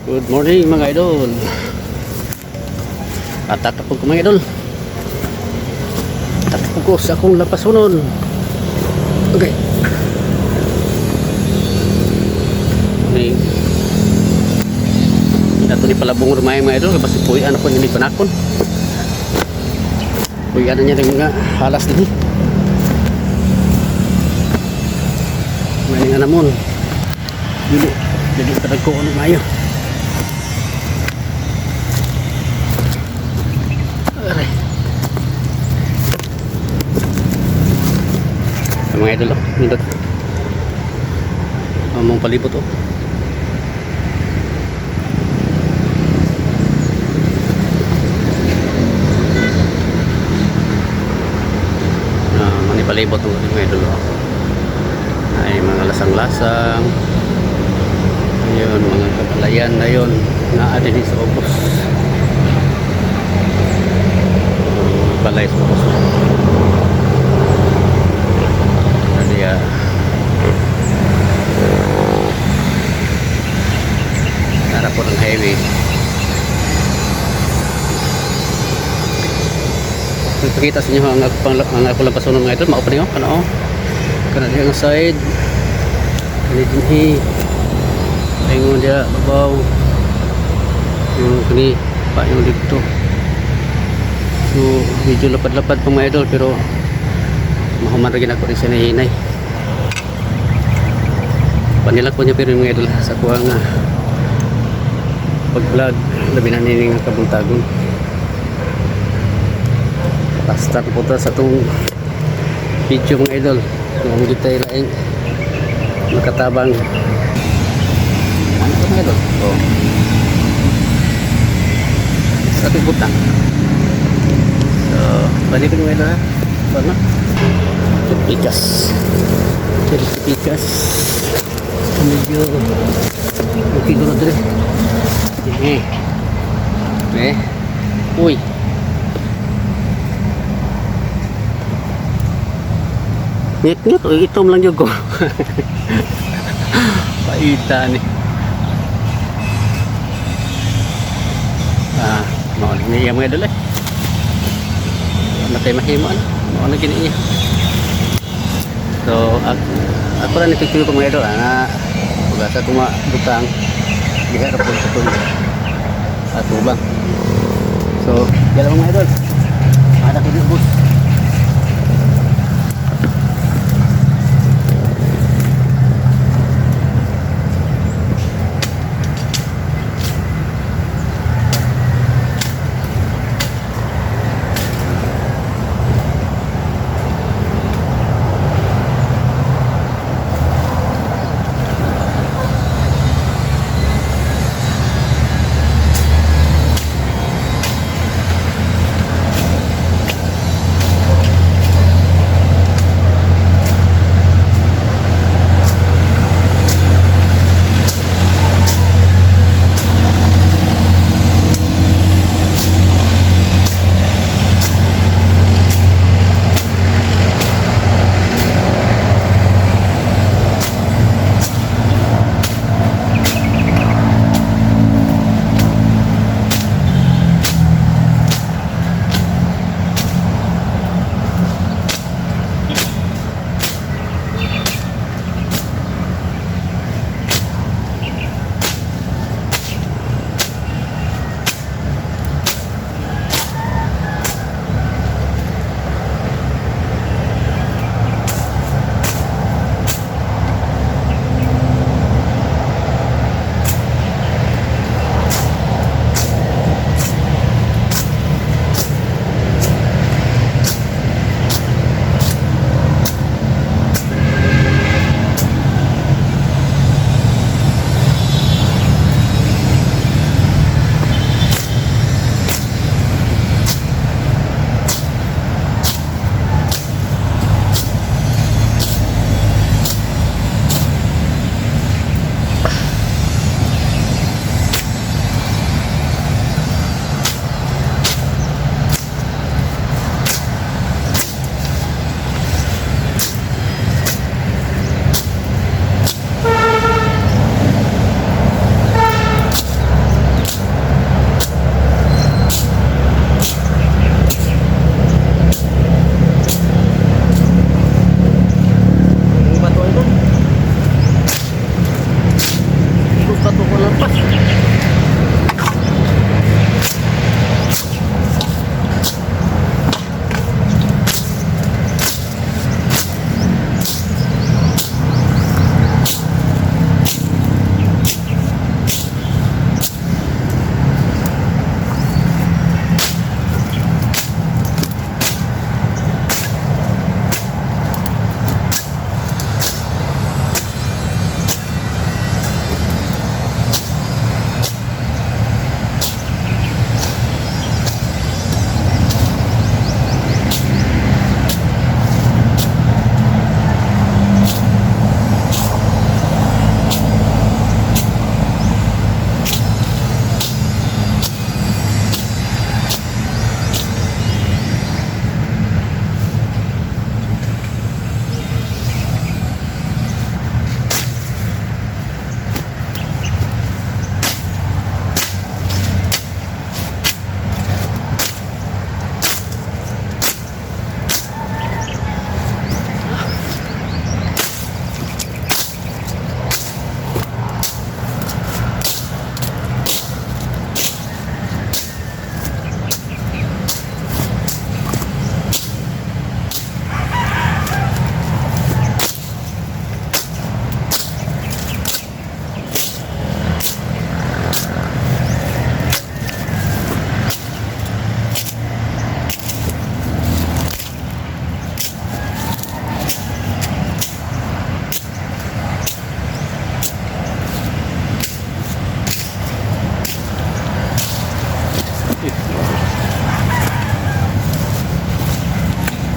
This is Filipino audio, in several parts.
Good morning mga idol. Tatapog ko mga idol. Tatapog ko sa akong lapasunon. Okay. Morning. Dato ni palabong rumay mga idol. Basta puyan ako hindi panakon. Puyan na niya ng mga halas din. May nga namon. Jadi kadang ko ano mayo. Aray. Mga idol, nindot. Among palibot oh. Manipalibot ng mga idol oh. Ay mga lasang-lasang. Ayun, mga kabalayan na yun na adin sa ubos. Balay sa ubos. Jadi ya harap po ng highway. Ipakita sa inyo ang ako lang pasunod mga ito. Makapanin ko, ano o. Kanadiyang side. Kanadiyang ayun dia babaw yung kini pa yung dito, so medyo lapad-lapad pang mga idol pero mahuman rin ako rin sa nahinay panilak ko niya pero yung mga idol sa kuha nga pag vlog labi na nining kabuntagon start po ta sa itong video mga idol kung detail laing makatabang ano mga idol? Oh. Sa ating butang. So, balik ko mga idol ha. Ano? Pikas. Pikas. Medyo okay ko na dito. Uy. Ngit-ngit. Itom lang yung ko. Paita ni. Maon niya mga idol eh. Matay mahimo ano. Maon na gini niya. So ako lang nagpipili ko mga idol na pagasa ko butang diharap po sa tuloy at ubang. So yan mga idol. Ada ko din bus.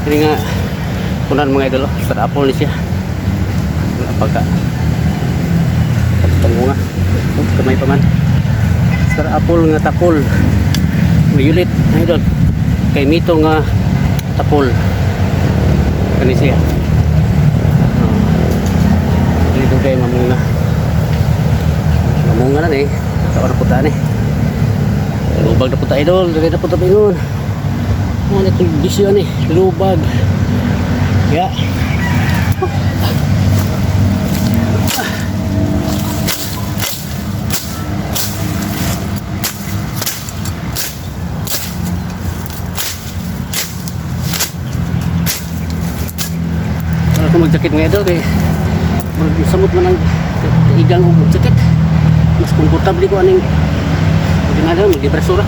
Ini nga kunan mga idol, star apple ni siya. Pagka tango nga kamay pa man. Star apple nga tapol. Violet idol. Kay mito nga tapol. Kani siya. Dito kay mamunga. Mamunga na eh. Kaon na puta ni. Lubag na puta idol, dili na puta pingon. Mo na tong bisyo ni, lubag. Ya. Ako magjakit mga idol kay magsamot man ang igang og jakit. Mas komportable ko aning ginagawa mo, depresura.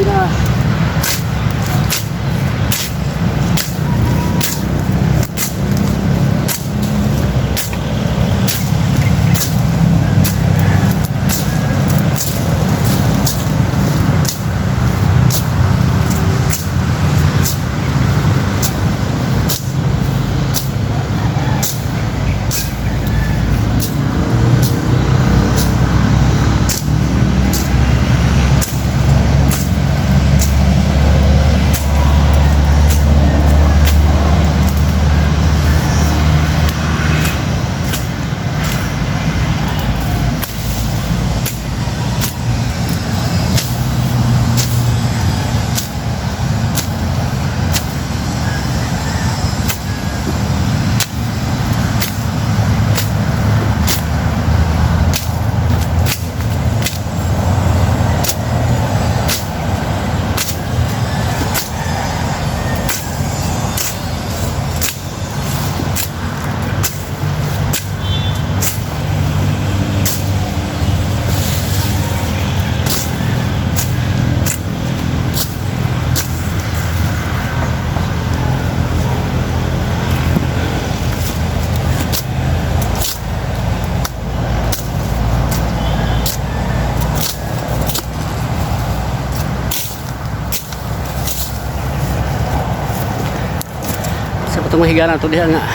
Mira. Itong mahigalan ito diha nga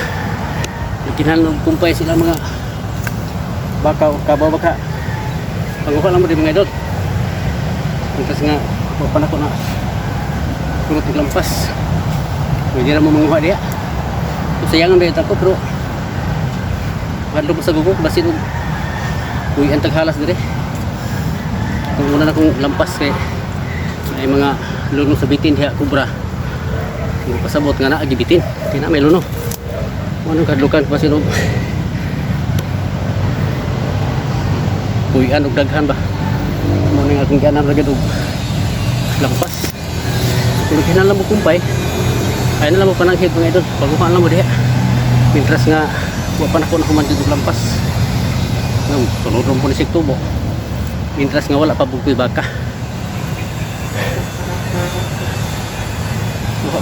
kinahanglan kumpay sila mga baka o kabaw baka panguha lang mo din mga idol kasi nga papan ako na kurot lampas hindi na mo manguha diha sayangan ba ito ako pero hadlo mo sa gugok basin uy ang taghalas dire kung una na kong lampas kay ay mga lunong sa bitin diha kubra pasabot nga na agibitin tina may luno anong kadlukan pa sinog puyan og daghan ba mo ning akong ganan ragad og lampas kung kinahanglan mo kumpay ay na lang mo pananghid mga idol paguhan lang mo diha mintras nga wa pa nako nakumanjud og lampas sunod ron po ni siktubo mintras nga wala pa bugtoy baka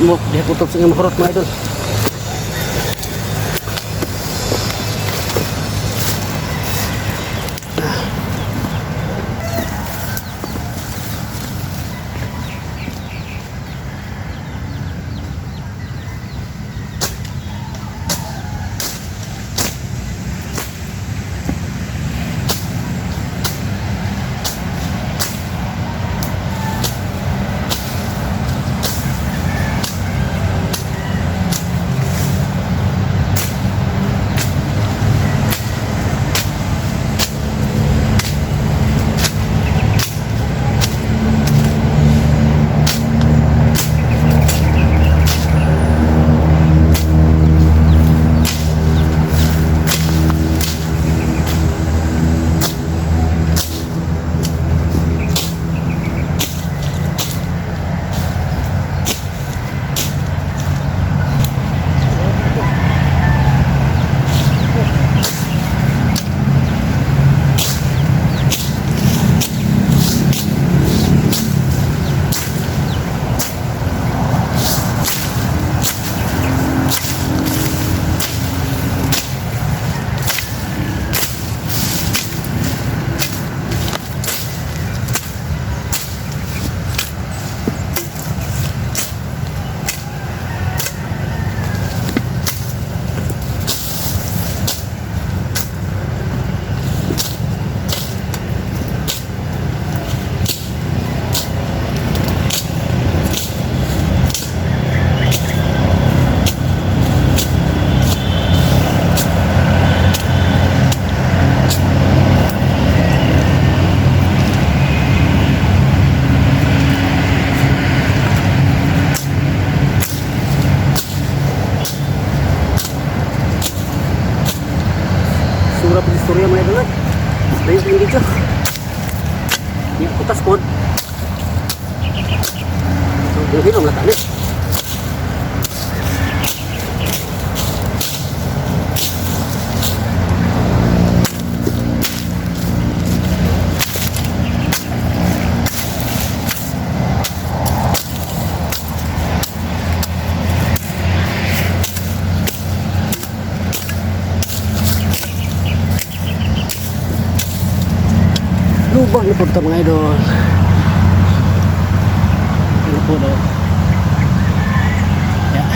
mo dia tutup sa imong kurot mga idol. istorya mga idol. Dahil yung video. Hindi putas po. So, hilom lang tali. Lubang na po ito mga idol. Ano po daw. Yeah.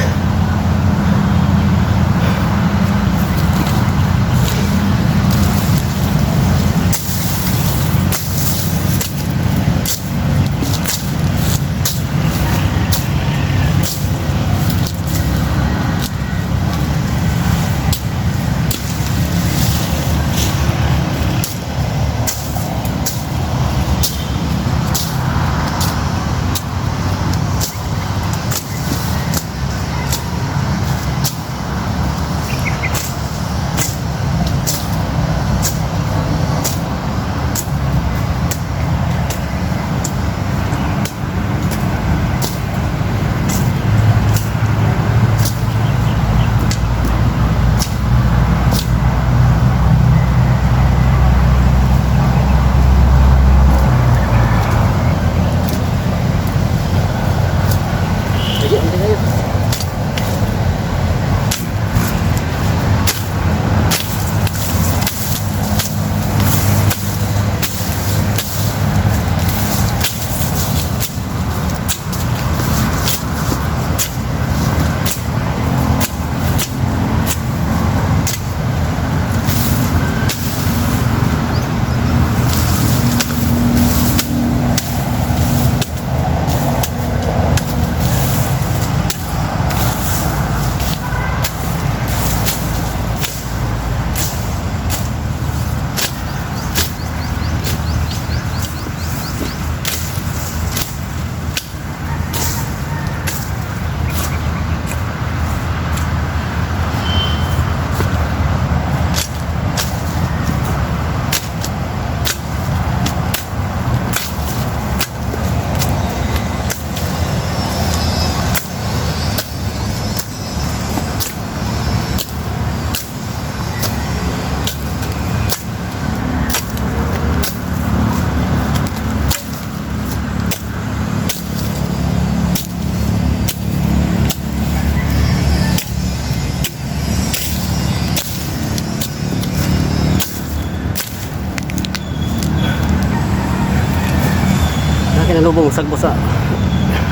Kinalubong sagbo sa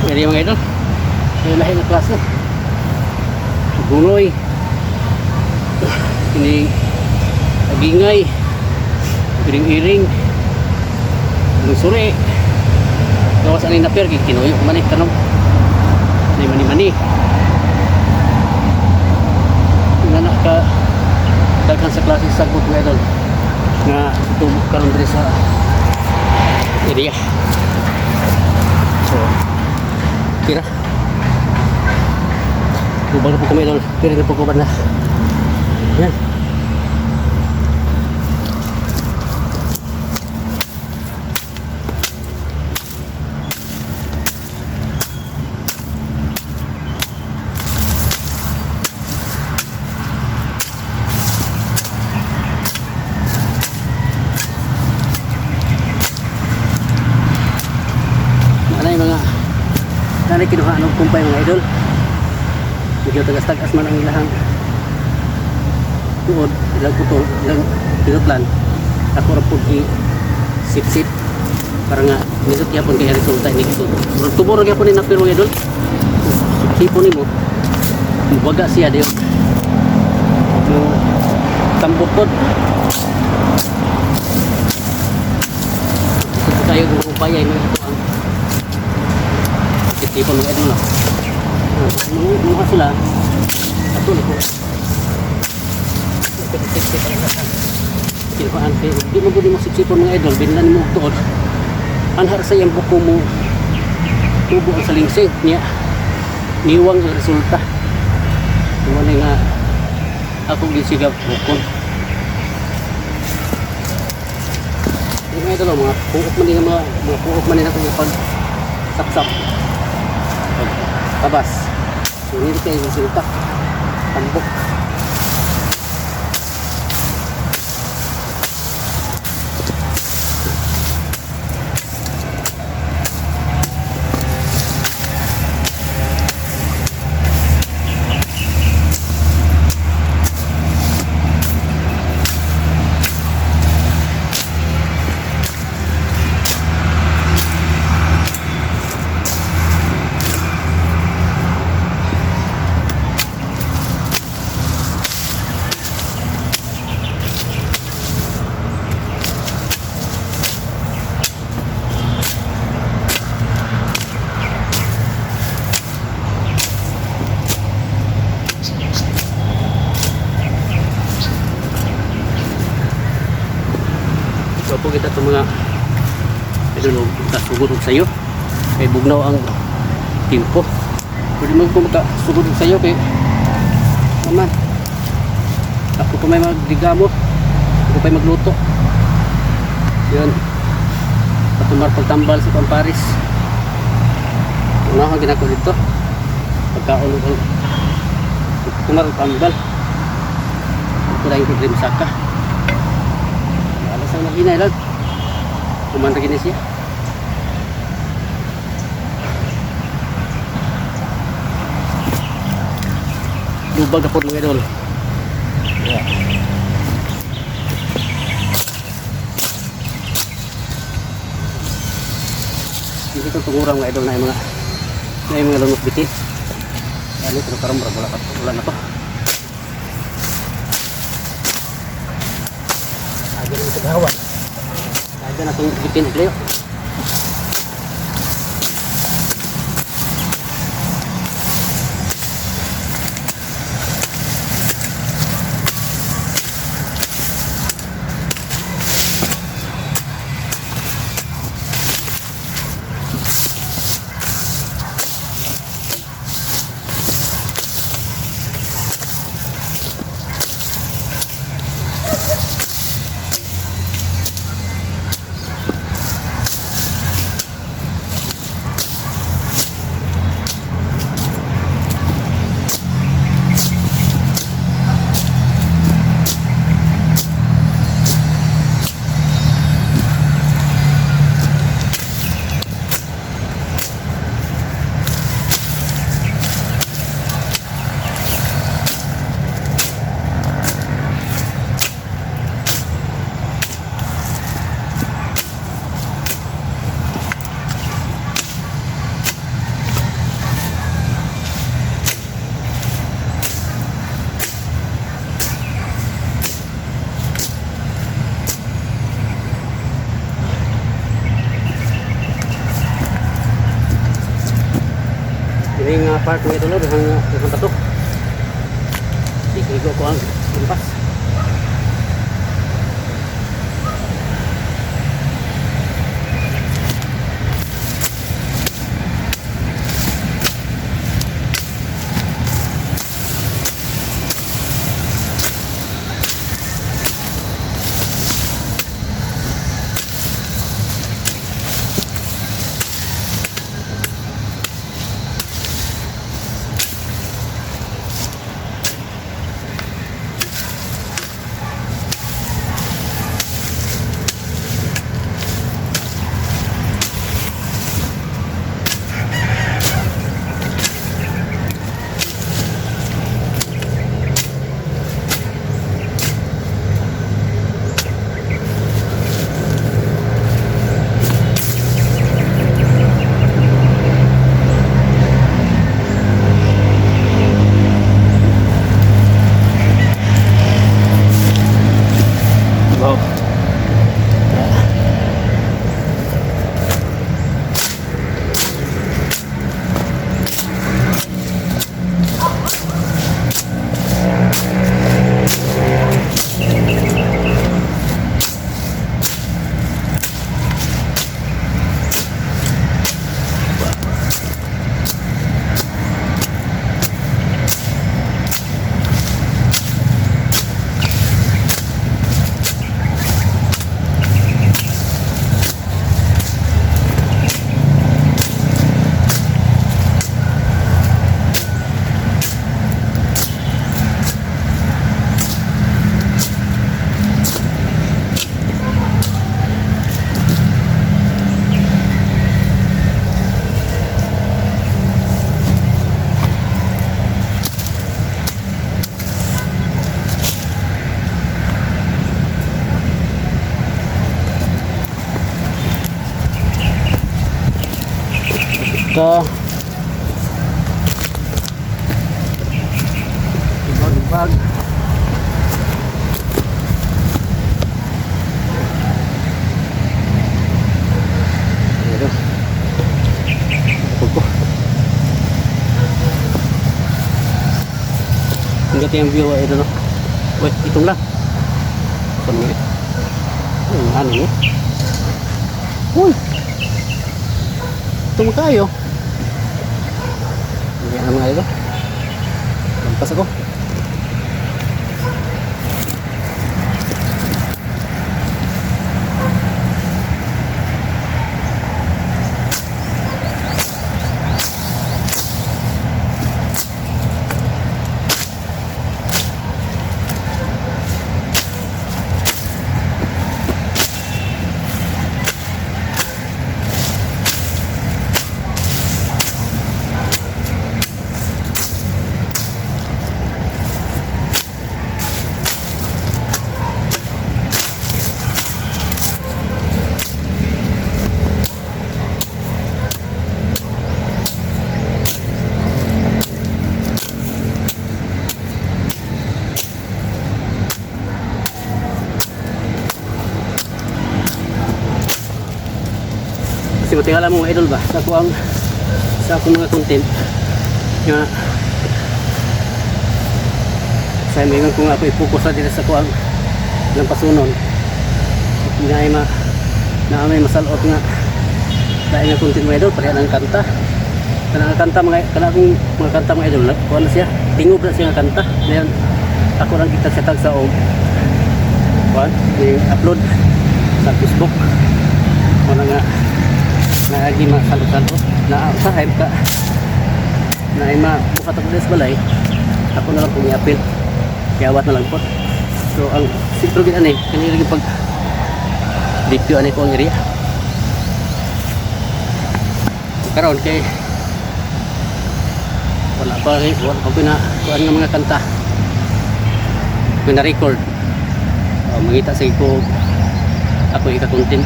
area mga idol. May lahi na klase. Gunoy. Ini agingay. Iring-iring. Ang suri. Gawas ani na per kinuyo man eh tanong. Ni mani-mani. Nga ka daghan sa klase sagbo mga idol. Nga tubok karon diri sa area. So, kira lubang na po kami idol. Kira na po kuban na. Yan. Nanay kinuha ng kumpay mga idol. Medyo tagas-tagas man ang ilahang tuod, ilang putol, ilang pinutlan. Ako rin po sip-sip para nga nisot yapon kaya resulta ini ito. Tumuro yapon ni napir mga idol. Sipon ni mo waga siya diyo yung tambukod tayo kung upaya yung ito ang tipon mga idol na mga sila ato na po di mo pwede mo sipsipon mga idol binlan mo tuod anhar sa yung buko mo tubo ang salingsing niya niwang ang resulta wala nga ako gisigap bukon mga idol, mga puok man din mga puok man din ako pag sapsap pag tabas. So hindi kayo silta tambok. So po kita itong mga idol, sugod og sayo kay bugnaw ang timpo. Pwede mo kung makasugod og sayo kay naman ako pa may magdigamo, ako pa magluto yun patumar pagtambal sa Pamparis. Una ang ginako dito pagkaulog tumar tambal ito na yung kudrim saka alas ang naginay lang kumanda gini siya. Lubag na po mga idol. Yeah. Dito itong tungurang mga idol na yung mga lunok bitin. Ano ito karang wala na to. Aga na ito gawan. Aga na itong bitin ulit. Ini nga park mga ito ang patok. Ikigo ko ang limpas. ka. Ibag-ibag. Ayan. Pagko. Hingga tayong view ay ito no. Wait, itong lang. Saan mo ito? Ano mo? Uy! Itong kayo. Hindi ano nga ito. Lampas ako. Kasi matingala mo mga idol ba sa akong mga content nga sa mga kung ako i-focus na dito sa kuang ng pasunon na may masalot nga dahil nga content mga idol pareha ng kanta kanang kanta mga kanta mga idol kuha na siya tingob na siya nga kanta ngayon ako lang kita siya tag sa kuha i-upload sa Facebook wala nga lagi masalot-salot na sa hype ka na ay bukat ako sa balay ako na lang pong i-appeal kayawat na lang po so ang sipro gina kanina pag dipyo ani ko ang area karon kay wala pa kuan nga mga kanta nga na-record mangita sa ko ako ika-content.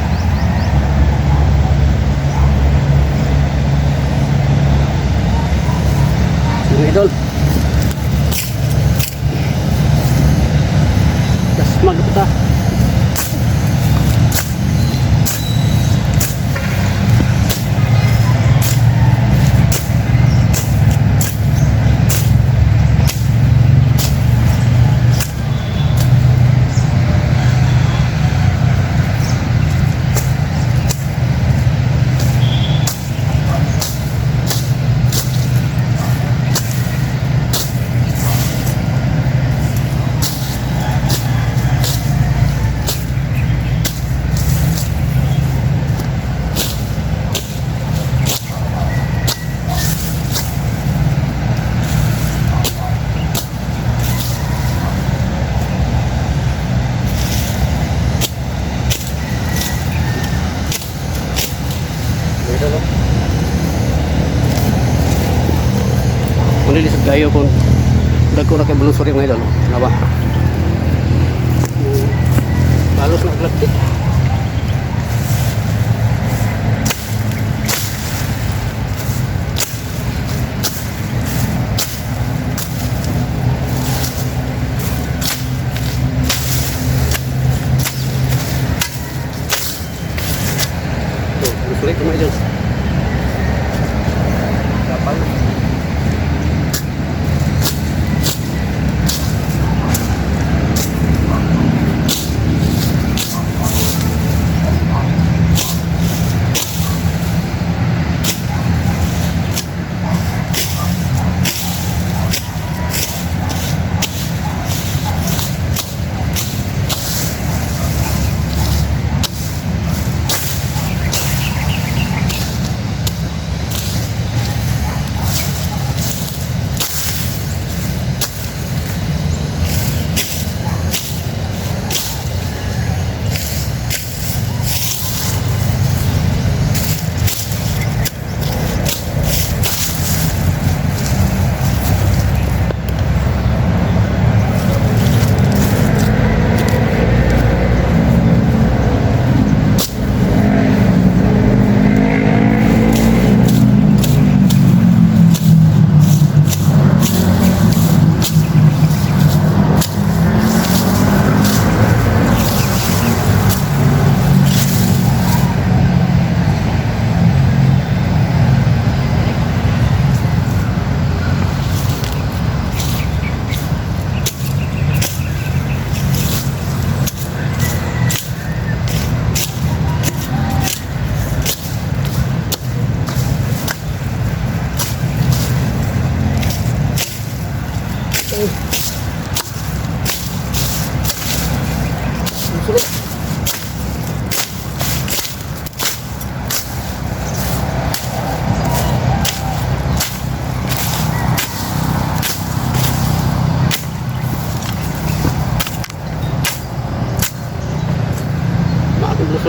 Idol gas magputa kung nilisod kayo kung dagko na kayo bulusuri mga idol nga ba balos na aglapit bulusuri mga idol kapal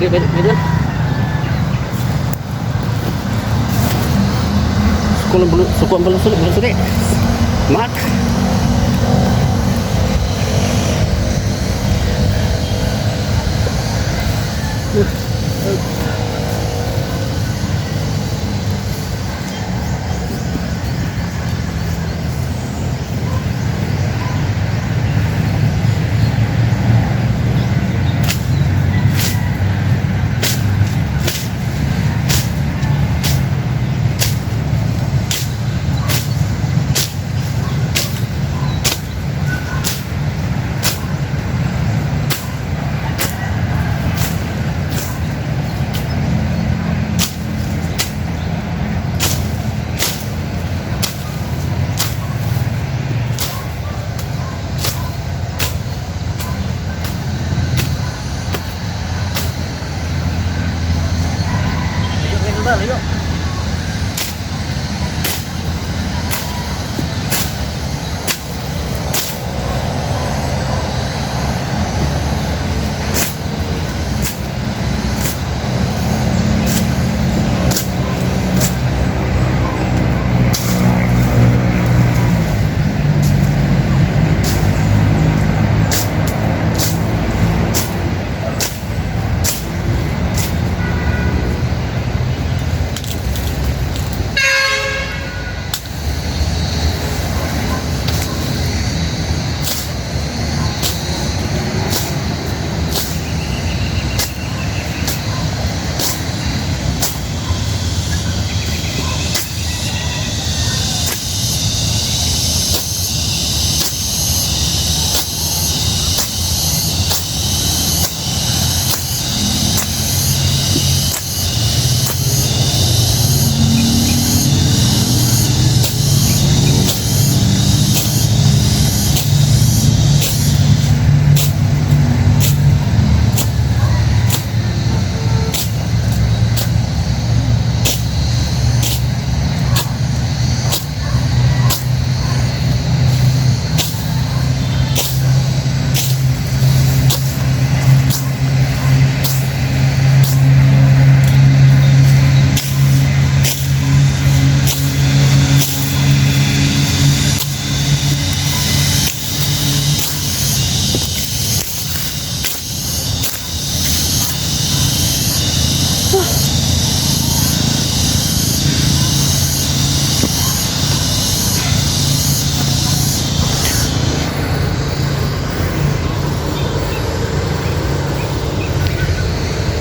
Sorry, medyo. Suko ang balusuri. Mat. Layo.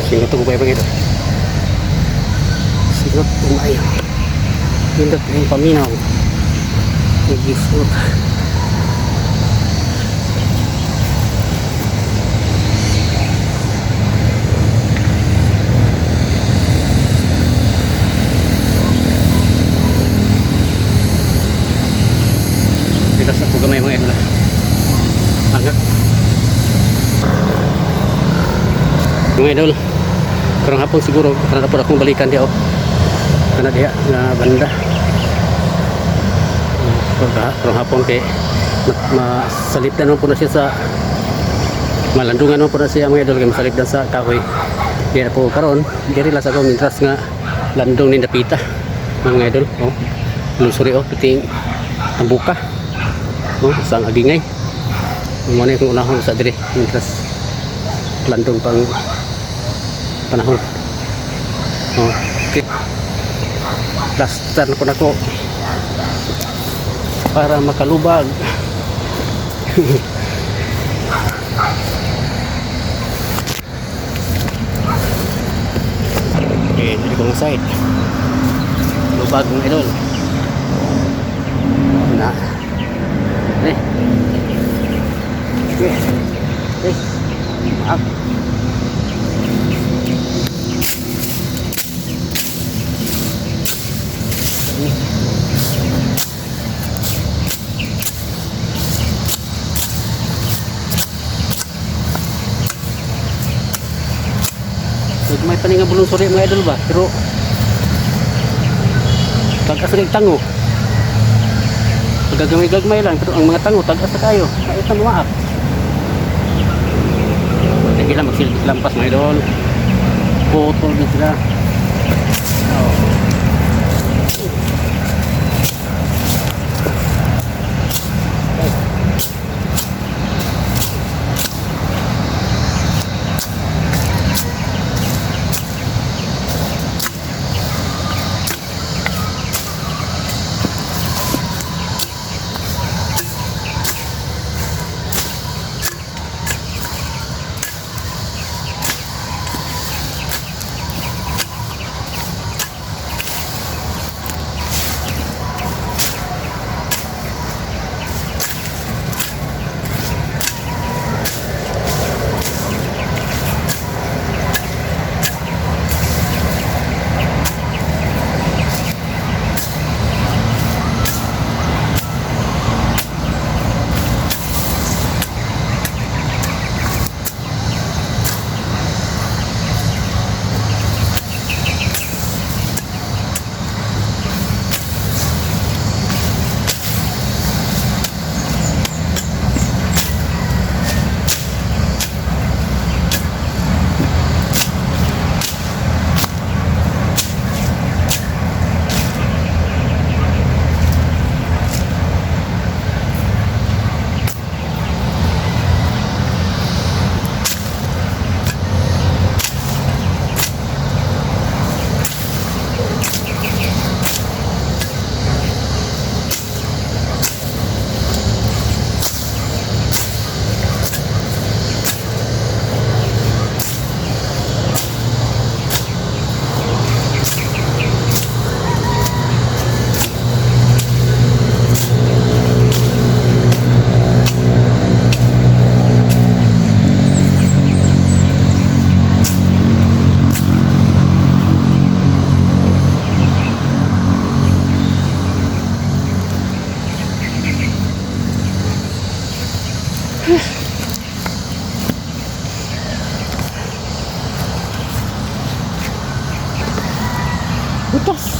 Singot ko pa yung singot umayo pindot yung paminaw nag-gisot pilas ako gamay mga idol agak mga idol karang hapon siguro karena dapat akong balikan dia karena dia na banda karang hapon kay masalipdan mo po na siya sa malandungan mo po na siya mga idol kay masalipdan sa kahoy di na po karon diri lang sa ko mintras nga landong ni napita mga idol oh lusuri oh piting ang buka oh sang agingay mo na kung unahon sa diri mintras landong pang panahon oh, okay plaster na ko para makalubag okay dito kong side lubag ng idol na okay okay maaf may paninga bulong suri mga idol ba pero tag-asa tango pagkagamay-gagmay lang pero ang mga tango tag-asa kayo ayos na maak hindi lang magsilip lampas mga idol Putol din sila. Oh. Butas.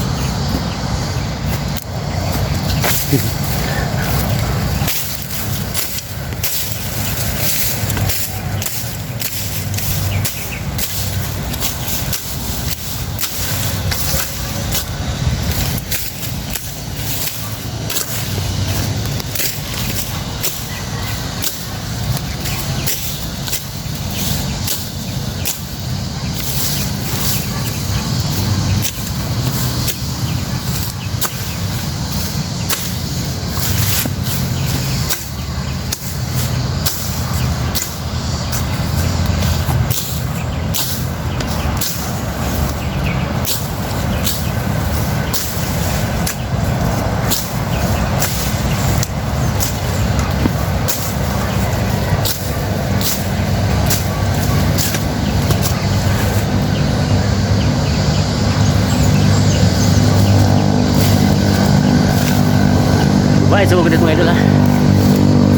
Baik, so ganito mga idol ha.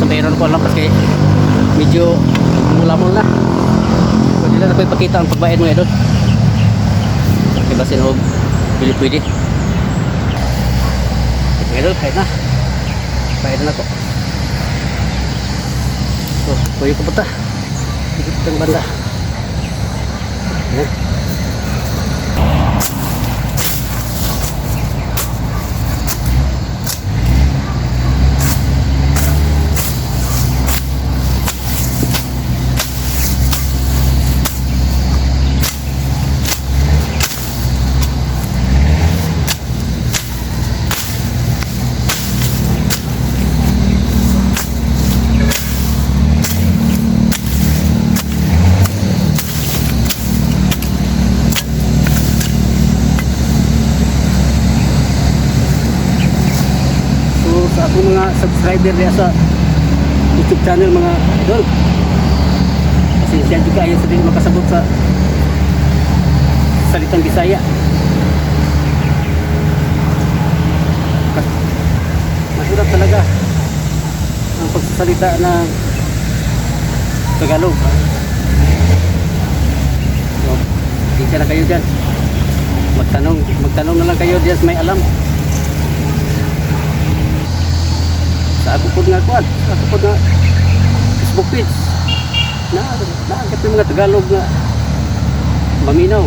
So mayroon ko lang kasi medyo mula-mula na. Pwede lang na ko ipakita ang pagbayad mga idol. Okay ba sinog? Pwede. Mga idol, kahit na. Bayad na ko. So, pwede ko punta. Higit ang banda. Ayan. Sa akong mga subscriber niya sa YouTube channel mga idol, kasi siya juga ay sila makasabot sa salitang Bisaya. Mahirap talaga ang pagsasalita ng Tagalog. So, hindi na kayo dyan, magtanong na lang kayo dyan may alam. Sa ako po nga kuwan, sa ako po nga Facebook page na yung mga Tagalog nga Maminaw.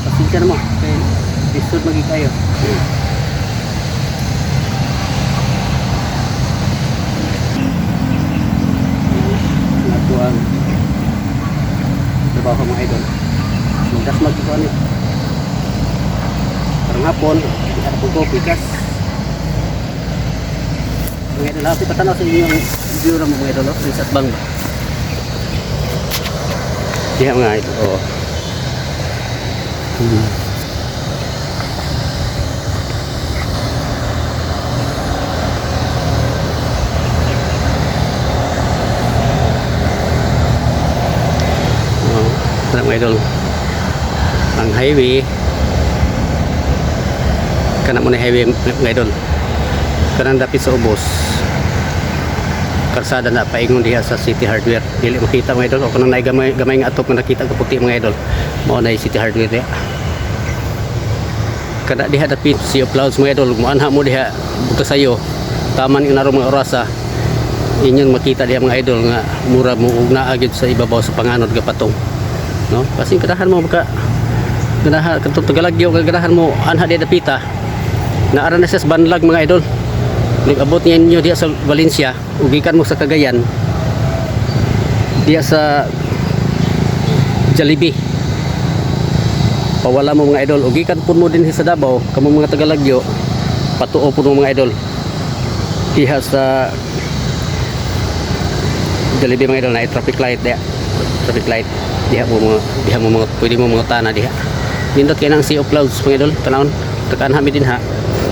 Pasensya na mo. Okay. Lisod magi kayo. Ito ang trabaho mga idol. Magdas magkikuha niyo. Parang hapon, ada pong kopi kas. Mga idol, happy patanaw sa inyo ang view na mga idol. Sa Atbang ba? Diyan mga idol. Oh. Mga idol, ang highway kana mo na highway mga idol, kanang dapit sa ubos karsada na paingon diha sa City Hardware. Dili makita mga idol, o kanang nay gamay nga atop nga nakita ko puti mga idol, mao na City Hardware diha. Kada diha dapit Sea of Clouds mga idol, muanha mo diha buta sayo taman inaro mga orasa inyong makita diha mga idol nga mura mo ug naa gyud sa ibabaw sa panganod ga patong, no? Kasi ganahan mo baka ganahan kadtong Tagalagyo ganahan mo anha di dapita naara na sa banlag mga idol. Nag-abot niya inyo diya sa Valencia ugikan mo sa Cagayan diya sa Jollibee pawala mo mga idol, ugikan pun mo din sa Davao kamo mga Tagalagyo patuo pun mo mga idol diha sa Jollibee mga idol na traffic light diya, traffic light diha mo mga pwede mo mga tana diha. Nindot kay nang Sea of Clouds mga idol, tanawon takaan hami din ha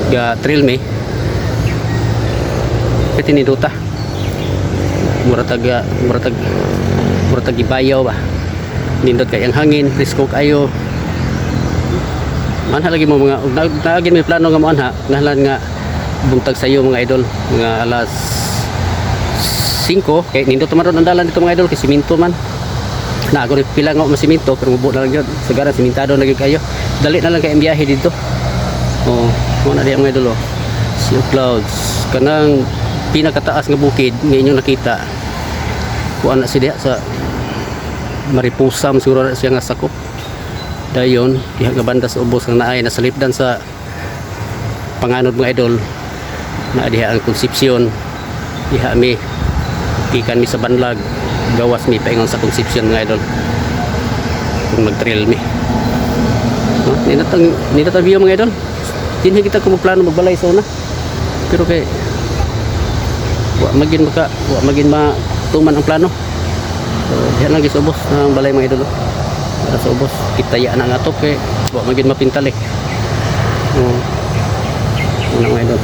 ga trail me pati ni duta muratag ibayaw ba, nindot kay ang hangin presko kayo manha lagi mo mga naagin may plano nga mo anha ngahlan nga buntag sayo mga idol mga alas 5 kay nindot maron ang dalan dito mga idol kay siminto man na ako pila nga masiminto pero mubo na lang yun sagara simentado na gyud kayo dali na lang kay ang biyahe dito. Oh mo na diya mga idol. Oh, Sea of Clouds kanang pinakataas nga bukid nga inyong nakita kuan na siya sa Maripusam siguro na siya nga sakop dayon diha nga banda sa ubos nga naay nasalipdan sa panganod mga idol na diha ang Concepcion diha mi tikan mi sa banlag gawas mi paingon sa Concepcion mga idol kung mag-trail mi. No? Ninatang view mga idol dinhi kita kung plano magbalay sa una pero kay wa magin matuman ang plano. So diyan lang sa ubos ng balay mga idol. Para sa ubos kitaya na nga atop kay wa magin mapintali. Ano mga idol.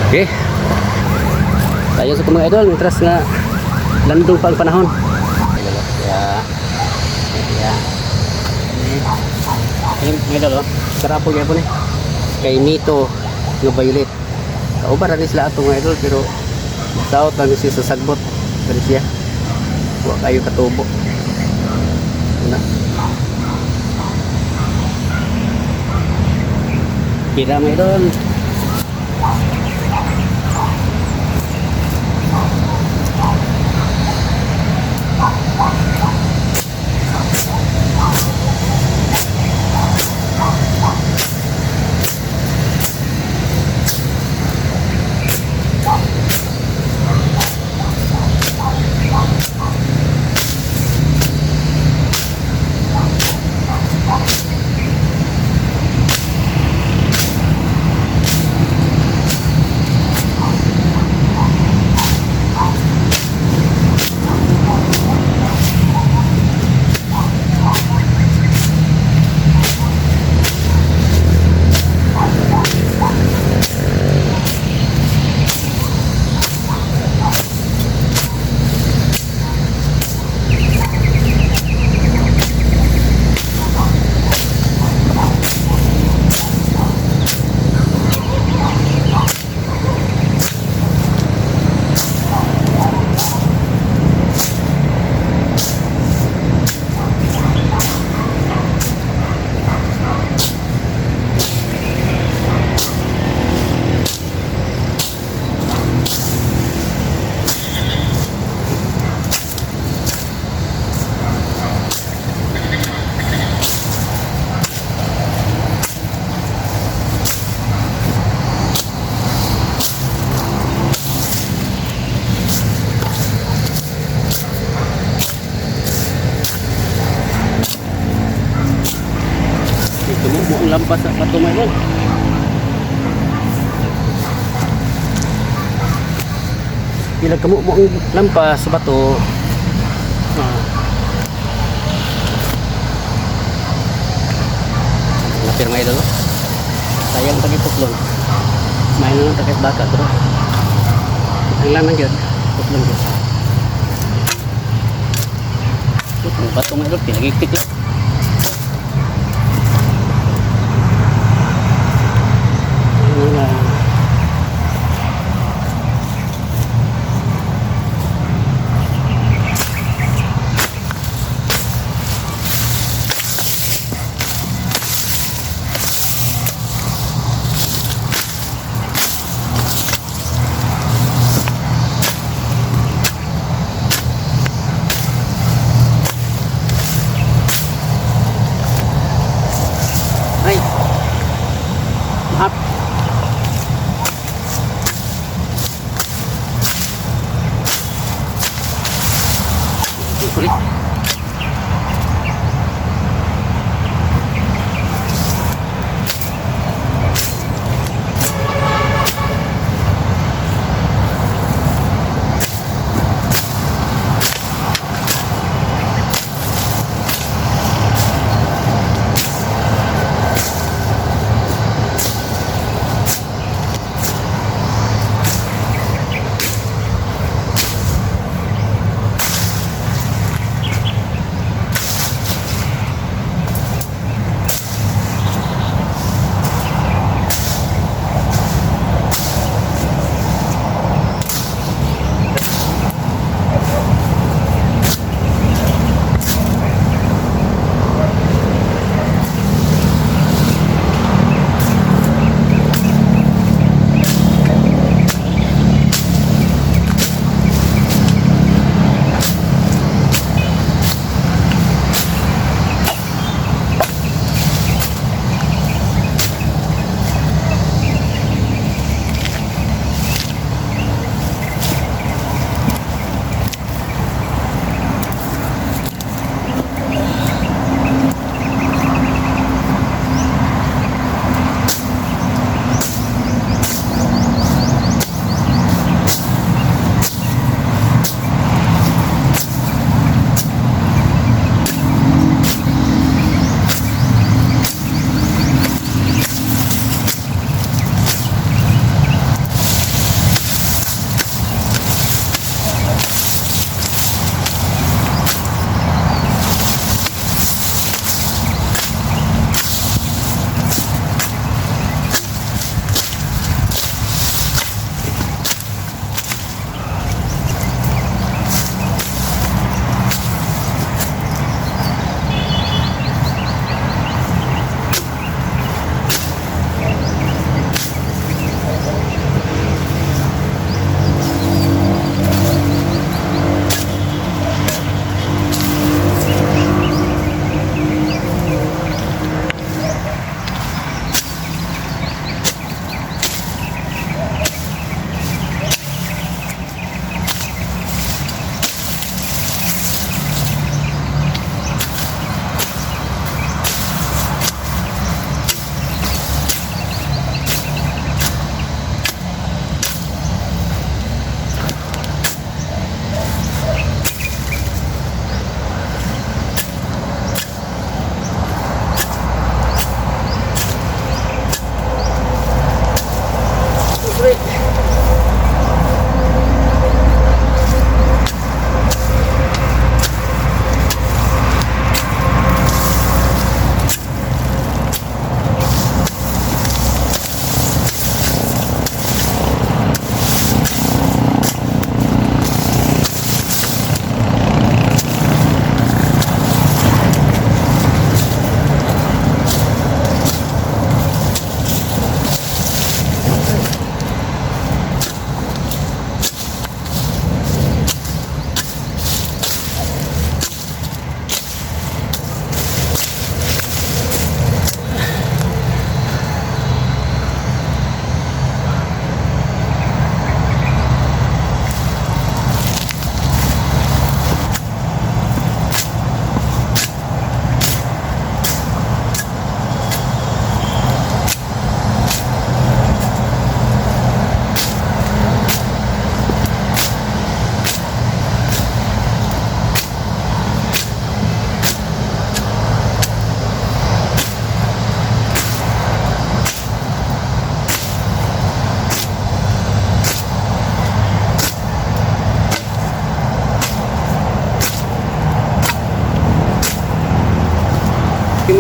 Okay. Tayo sa mga idol, mitras nga landong pa ang panahon. Mga idol, karapo gyud po ni. Kay Nito nga violet. Kauban na sila ato mga idol pero south lang siya sa sagbot. Pero siya wa kayo katubo. Una. Kira mga idol. bato mga idol. Ilag kamo mo ang lampas sa bato. Lapir mga idol. Sayang pagi putlon. Main lang takit baka bro. Ang laman yun. Putlon yun. Putlon bato mga idol. Pinagigpit yun. Ay. Up. Sulit.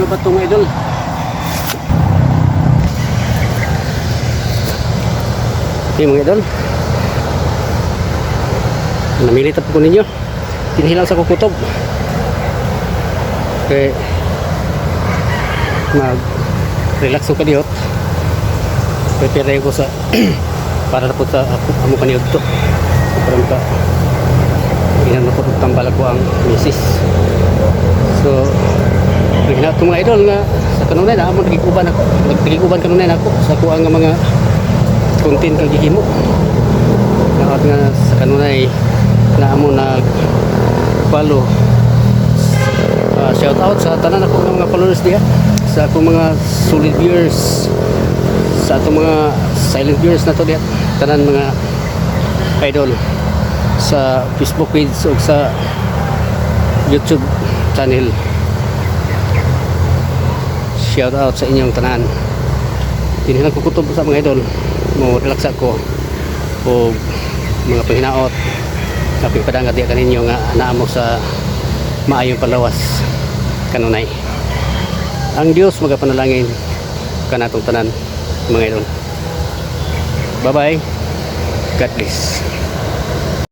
ba ito mga idol? Okay mga idol, namili po ko ninyo. Pinahilang sa kukutob. Okay, mag relax ko kaniyot. Prepare ko sa para na po sa amo kaniyot to. Para ka inan na po tambal ko ang misis. So hina ko mga idol nga sa kanunay na amo nagiguban kanunay ako sa kuang nga mga content kang gihimo. Lahat nga sa kanunay na amo nag follow. Shout out sa tanan ako ng mga followers diha, sa akong mga solid viewers, sa atong mga silent viewers na to diha, tanan mga idol sa Facebook page o sa YouTube channel. Shout out sa inyong tanan. Tinihan ko kutob sa mga idol, mo relax ako o mga pahinaot sa pipadangat diya kaninyo nga naamo sa maayong palawas kanunay. Ang Dios magapanalangin kanatong tanan mga idol. Bye bye, God bless.